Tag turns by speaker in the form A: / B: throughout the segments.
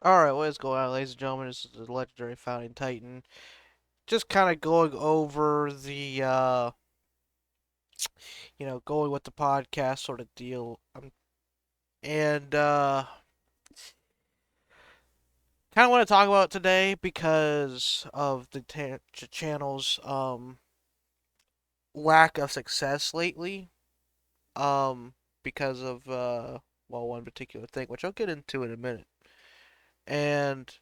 A: Alright, what is going on, ladies and gentlemen? This is the legendary Founding Titan. Just kind of going over going with the podcast sort of deal. And, kind of want to talk about today because of the channel's, lack of success lately. Because of, one particular thing, which I'll get into in a minute. And,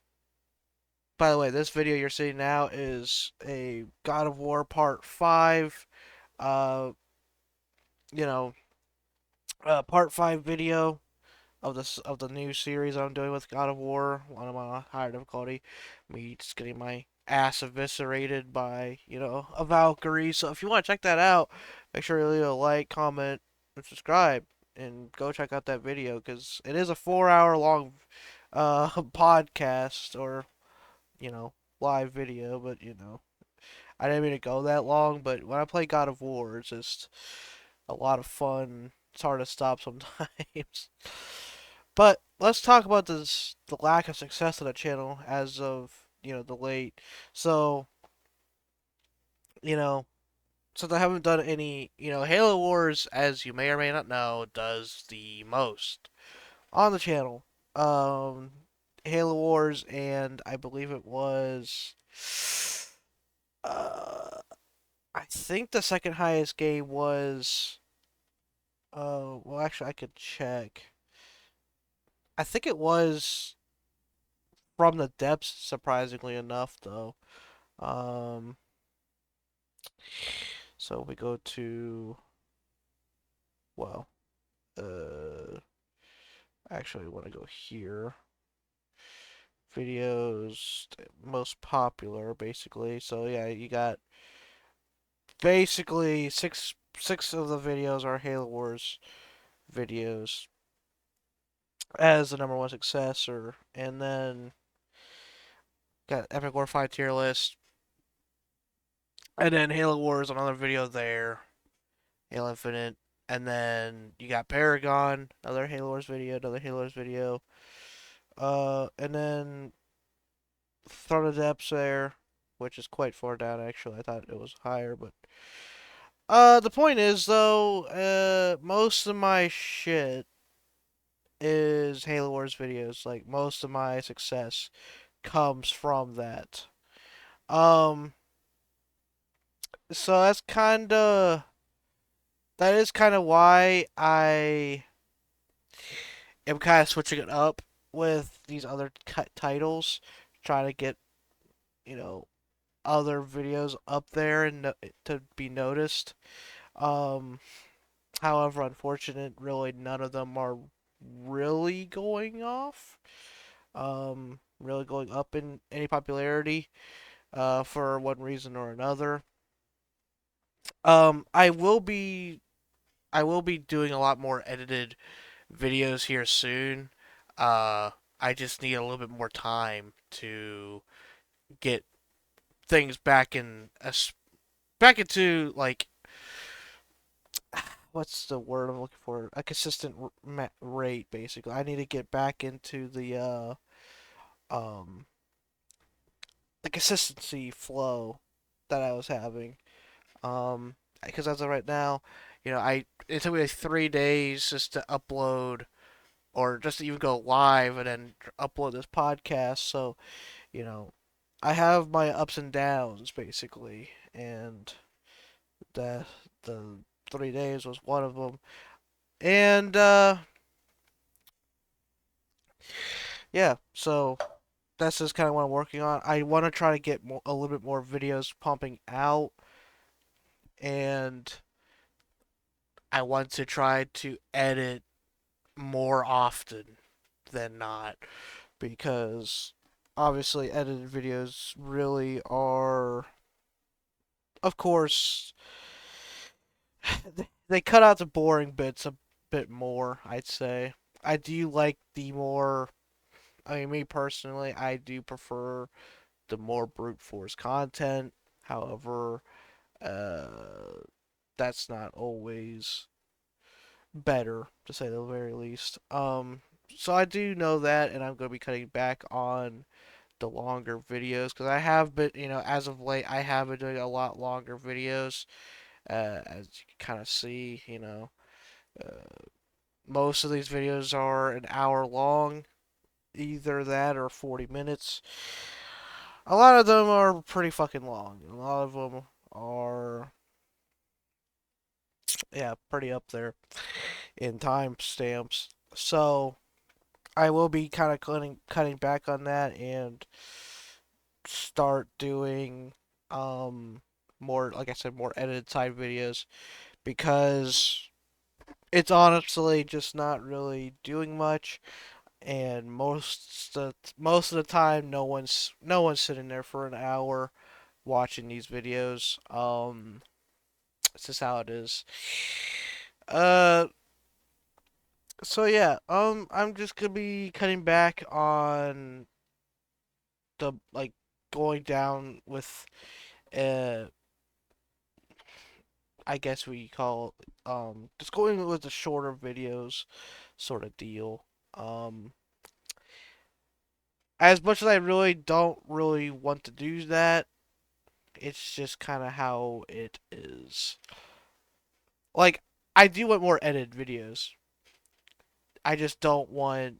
A: by the way, this video you're seeing now is a God of War Part 5. Uh, you know, Part 5 video of the new series I'm doing with God of War. One of my higher difficulty. Me just getting my ass eviscerated by, a Valkyrie. So if you want to check that out, make sure you leave a like, comment, and subscribe. And go check out that video because it is a 4 hour long podcast or, you know, live video. But, I didn't mean to go that long. But when I play God of War, it's just a lot of fun. It's hard to stop sometimes. But let's talk about the lack of success of the channel as of, the late. So, you know, since I haven't done any, Halo Wars, as you may or may not know, does the most on the channel. Um, Halo Wars, and I believe it was, uh, I think the second highest game was, well, actually, I could check. I think it was From the Depths, surprisingly enough, though. Um, so we go to, well, uh, actually, I want to go here. Videos most popular, basically. So yeah, you got basically six of the videos are Halo Wars videos as the number one successor, and then got Epic War 5 tier list, and then Halo Wars another video there. Halo Infinite, and then you got Paragon, another Halo Wars video, another Halo Wars video, and then Throne of Depths there, which is quite far down actually. I thought it was higher, but the point is though, most of my shit is Halo Wars videos. Like most of my success comes from that. Um, so that is kind of why I am kind of switching it up with these other titles, trying to get, you know, other videos up there and to be noticed. Um, However, unfortunate, really none of them are really going off. Really going up in any popularity, for one reason or another. Um, I will be I will be doing a lot more edited videos here soon. Uh, I just need a little bit more time to get things back into like what's the word I'm looking for? A consistent rate, basically. I need to get back into um the consistency flow that I was having. Because as of right now, it took me like 3 days just to upload or just to even go live and then upload this podcast. So you know, I have my ups and downs basically, and the the 3 days was one of them. And yeah, so that's just kind of what I'm working on. I want to try to get a little bit more videos pumping out, and I want to try to edit more often than not because obviously edited videos really are, of course, they cut out the boring bits a bit more, I'd say. I do like the more, I mean, me personally, I do prefer the more brute force content. However, uh, that's not always better, to say the very least. So I do know that, and I'm going to be cutting back on the longer videos because I have been, as of late, I have been doing a lot longer videos. As you can kind of see, most of these videos are an hour long, either that or 40 minutes. A lot of them are pretty fucking long. A lot of them are, yeah, pretty up there in time stamps. So I will be kind of cutting back on that and start doing more, like I said, more edited side videos because it's honestly just not really doing much, and most of the time no one's sitting there for an hour watching these videos. It's just how it is. Uh, so yeah, I'm just gonna be cutting back on the like going down with uh I guess we call just going with the shorter videos sort of deal. Um as much as I really don't really want to do that, it's just kind of how it is. Like I do want more edited videos. I just don't want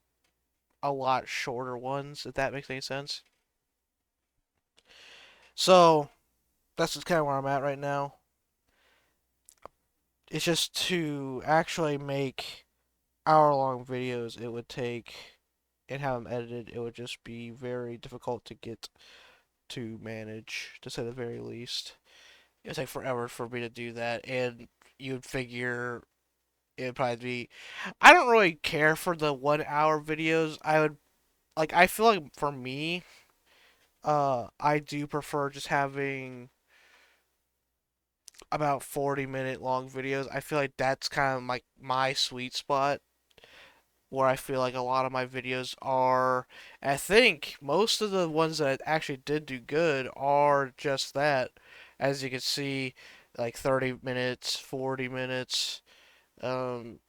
A: a lot shorter ones, if that makes any sense. So, that's just kind of where I'm at right now. It's just to actually make hour long videos, it would take, and have them edited, it would just be very difficult to get to manage, to say the very least. It would take forever for me to do that, and you'd figure it would probably be. I don't really care for the 1 hour videos. I feel like for me, I do prefer just having about 40-minute long videos. I feel like that's kind of like my sweet spot where I feel like a lot of my videos are. I think most of the ones that actually did do good are just that. As you can see, like 30 minutes, 40 minutes, um,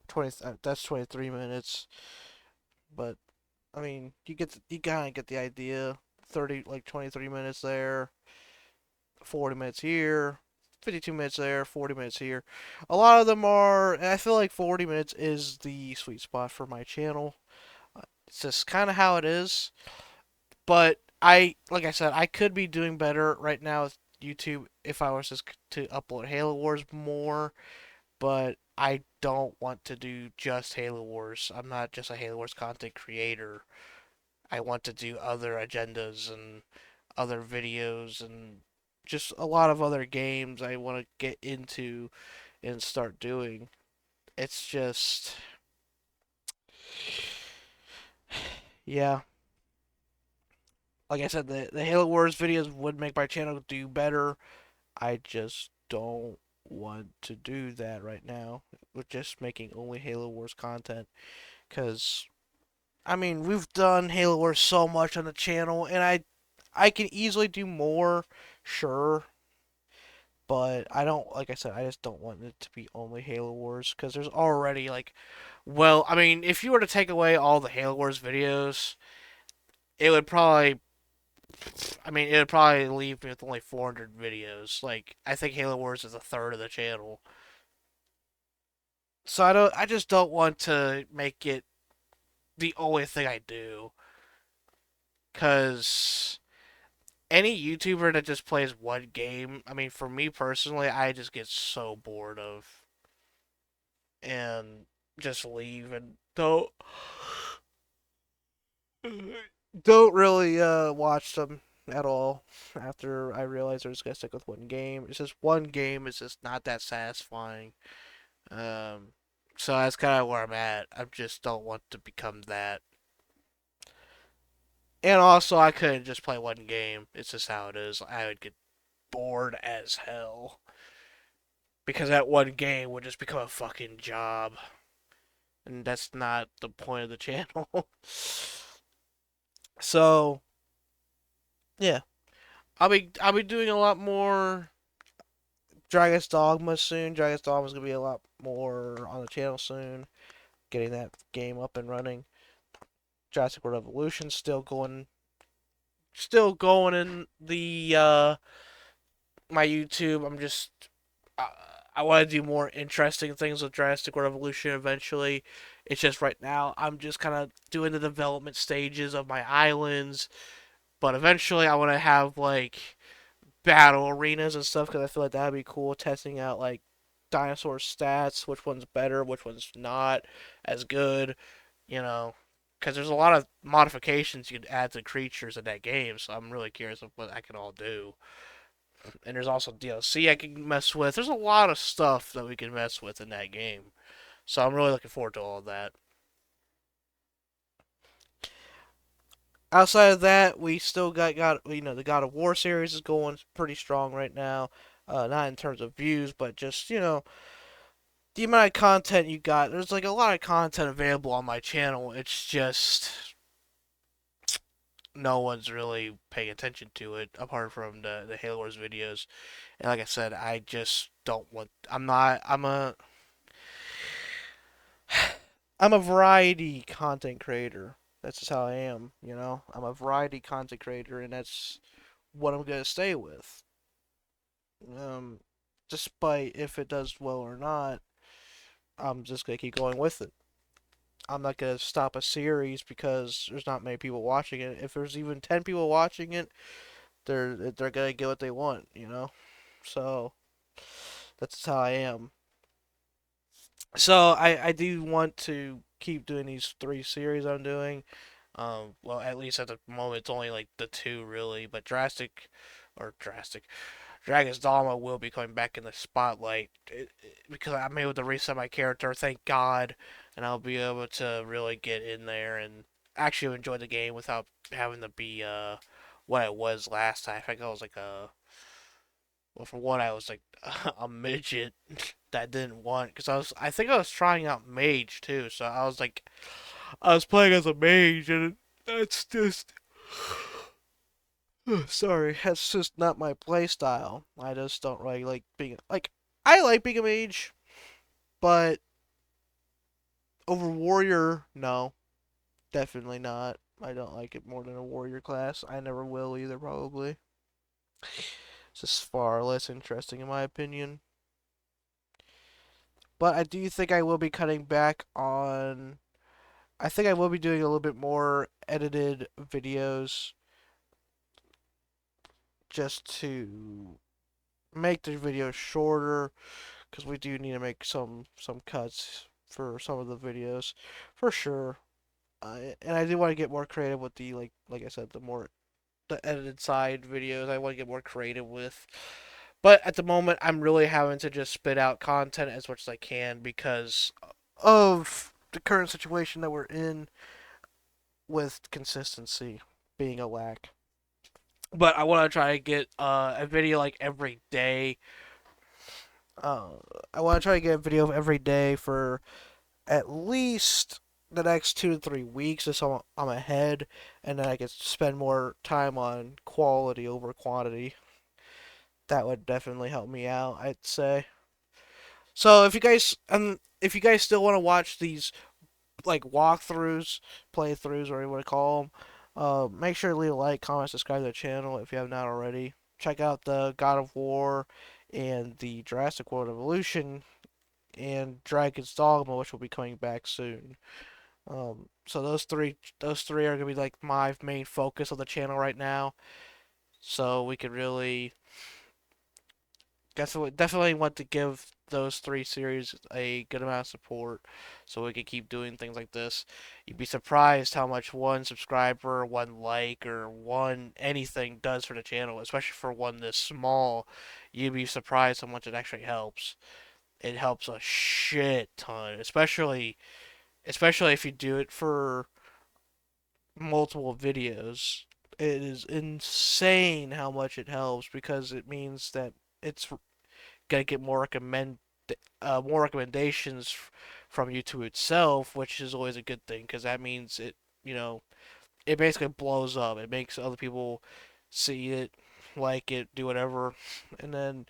A: 20, that's 23 minutes. But, I mean, you kind of get the idea. 23 minutes there, 40 minutes here, 52 minutes there, 40 minutes here. A lot of them are, and I feel like 40 minutes is the sweet spot for my channel. It's just kind of how it is. But like I said, I could be doing better right now with YouTube if I was just to upload Halo Wars more. But I don't want to do just Halo Wars. I'm not just a Halo Wars content creator. I want to do other agendas and other videos and just a lot of other games I want to get into and start doing. It's just, yeah. Like I said, the Halo Wars videos would make my channel do better. I just don't want to do that right now with just making only Halo Wars content. Because, I mean, we've done Halo Wars so much on the channel, and I can easily do more, sure. But I don't, like I said, I just don't want it to be only Halo Wars because there's already like, well, I mean, if you were to take away all the Halo Wars videos, it would probably, I mean, it would probably leave me with only 400 videos. Like, I think Halo Wars is a third of the channel, so I just don't want to make it the only thing I do, because any YouTuber that just plays one game, I mean, for me personally, I just get so bored of and just leave and don't really watch them at all after I realize they're just gonna stick with one game. It's just one game is just not that satisfying. Um, so that's kind of where I'm at. I just don't want to become that. And also, I couldn't just play one game. It's just how it is. I would get bored as hell because that one game would just become a fucking job, and that's not the point of the channel. So yeah, I'll be doing a lot more Dragon's Dogma soon. Dragon's Dogma is gonna be a lot more on the channel soon. getting that game up and running. Jurassic World Evolution still going in the my YouTube. Uh, I want to do more interesting things with Jurassic World Evolution eventually. It's just right now I'm just kind of doing the development stages of my islands, but eventually I want to have like battle arenas and stuff because I feel like that'd be cool. Testing out like dinosaur stats, which one's better, which one's not as good, you know. Because there's a lot of modifications you can add to creatures in that game, so I'm really curious of what I can all do. And there's also DLC I can mess with. There's a lot of stuff that we can mess with in that game. So I'm really looking forward to all of that. Outside of that, we still got the God of War series is going pretty strong right now. Not in terms of views, but just the amount of content you got. There's like a lot of content available on my channel. It's just no one's really paying attention to it apart from the Halo Wars videos. And like I said, I just don't want. I'm not. I'm a variety content creator. That's just how I am. I'm a variety content creator, and that's what I'm gonna stay with. Um, Despite if it does well or not, I'm just gonna keep going with it. I'm not gonna stop a series because there's not many people watching it. If there's even 10 people watching it, they're gonna get what they want. So that's how I am. So I do want to keep doing these three series I'm doing. Well, at least at the moment, it's only like the two really, but Drastic Dragon's Dogma will be coming back in the spotlight because I'm able to reset my character, thank God, and I'll be able to really get in there and actually enjoy the game without having to be what it was last time. I think I was like well, for one, I was like a midget that didn't want because I think I was trying out mage too, so I was playing as a mage and that's just sorry, that's just not my play style. I just don't really like being like I like being a mage, but over warrior, no, definitely not. I don't like it more than a warrior class. I never will either, probably. It's just far less interesting in my opinion. But I do think I will be cutting back on. I think I will be doing a little bit more edited videos just to make the videos shorter because we do need to make some cuts for some of the videos for sure. And I do want to get more creative with the like I said the edited side videos. I want to get more creative with. But at the moment, I'm really having to just spit out content as much as I can because of the current situation that we're in with consistency being a lack. But I want to try to get a video like every day. Uh, I want to try to get a video every day for at least the next 2 to 3 weeks, so I'm ahead, and then I can spend more time on quality over quantity. That would definitely help me out, I'd say. So if you guys still want to watch these like walkthroughs, playthroughs, or you want to call them, make sure to leave a like, comment, subscribe to the channel if you have not already. Check out the God of War and the Jurassic World Evolution and Dragon's Dogma, which will be coming back soon. So those three are gonna be like my main focus of the channel right now. So we could really definitely want to give those three series a good amount of support so we can keep doing things like this. You'd be surprised how much one subscriber, one like, or one anything does for the channel, especially for one this small. You'd be surprised how much it actually helps. It helps a shit ton, especially if you do it for multiple videos. It is insane how much it helps because it means that it's gonna get more recommendations from YouTube itself, which is always a good thing because that means it basically blows up. It makes other people see it, like it, do whatever, and then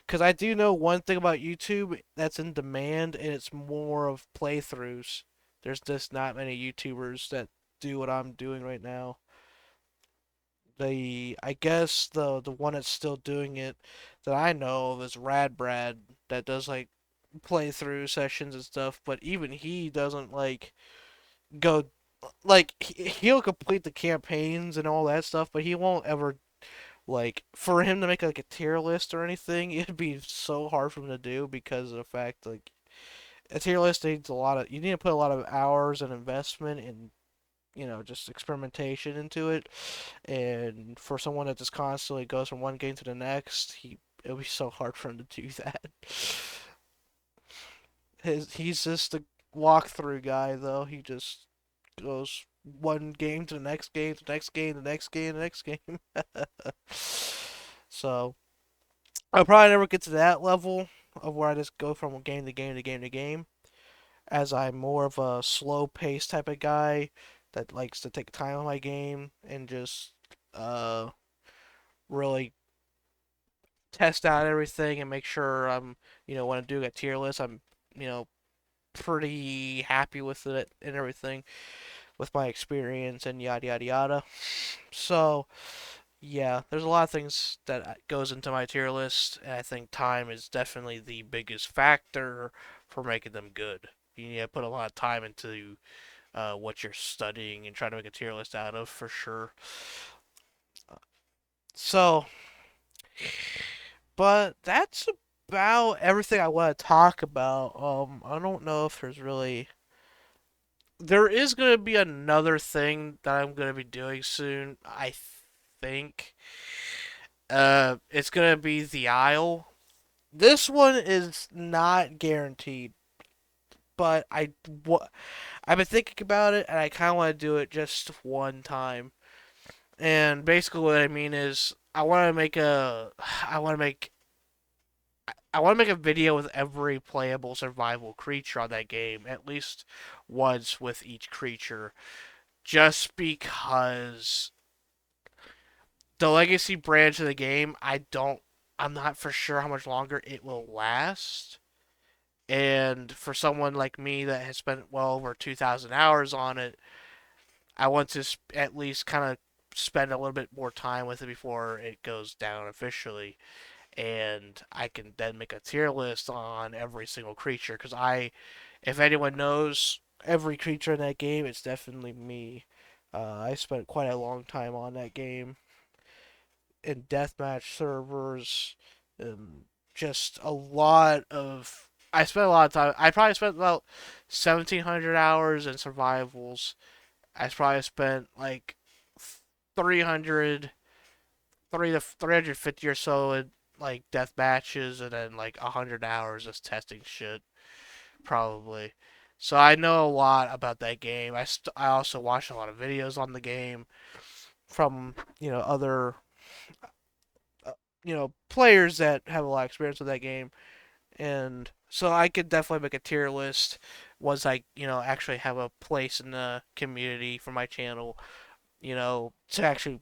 A: because I do know one thing about YouTube that's in demand, and it's more of playthroughs. There's just not many YouTubers that do what I'm doing right now. I guess the one that's still doing it that I know of is Rad Brad that does like playthrough sessions and stuff, but even he doesn't like go like he'll complete the campaigns and all that stuff, but he won't ever like for him to make like a tier list or anything. It'd be so hard for him to do because of the fact like a tier list needs a lot of you need to put a lot of hours and investment and just experimentation into it. And for someone that just constantly goes from one game to the next, it'll be so hard for him to do that. He's just a walkthrough guy though. He just goes one game to the next game, to the next game, the next game, the next game. So I'll probably never get to that level of where I just go from game to game to game to game, as I'm more of a slow pace type of guy that likes to take time on my game and just uh really test out everything and make sure when I do get tier list, I'm, you know, pretty happy with it and everything with my experience and yada yada yada. So, yeah, there's a lot of things that goes into my tier list, and I think time is definitely the biggest factor for making them good. You need to put a lot of time into what you're studying and trying to make a tier list out of for sure. So, but that's about everything I want to talk about. I don't know if there is going to be another thing that I'm going to be doing soon. I think it's going to be the Isle. This one is not guaranteed, but I've been thinking about it and I kind of want to do it just one time. And basically what I mean is I want to make I want to make a video with every playable survival creature on that game, at least once with each creature, just because the legacy branch of the game, I'm not for sure how much longer it will last. And for someone like me that has spent well over 2,000 hours on it, I want to at least kind of spend a little bit more time with it before it goes down officially. And I can then make a tier list on every single creature. Because if anyone knows every creature in that game, it's definitely me. I spent quite a long time on that game in deathmatch servers, and just a lot of. I spent a lot of time. I probably spent about 1,700 hours in survivals. I probably spent like 300 350 or so in like death matches, and then like 100 hours of testing shit probably. So I know a lot about that game. I also watched a lot of videos on the game from other players that have a lot of experience with that game, and so I could definitely make a tier list once I actually have a place in the community for my channel, to actually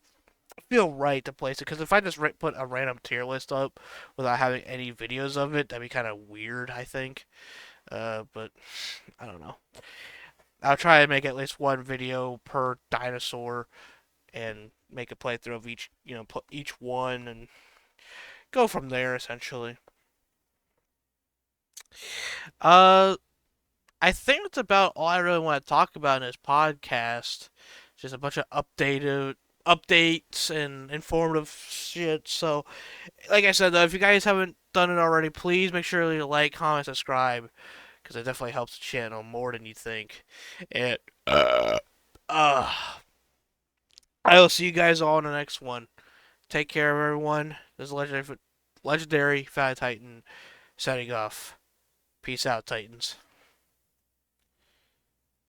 A: feel right to place it. Because if I just put a random tier list up without having any videos of it, that'd be kind of weird, I think. But I don't know. I'll try to make at least one video per dinosaur and make a playthrough of each, each one and go from there essentially. Uh, I think that's about all I really want to talk about in this podcast. Just a bunch of updates and informative shit. So, like I said, though, if you guys haven't done it already, please make sure you like, comment, subscribe, because it definitely helps the channel more than you think. And uh, I will see you guys all in the next one. Take care of everyone. This is legendary Fat Titan signing off. Peace out, Titans.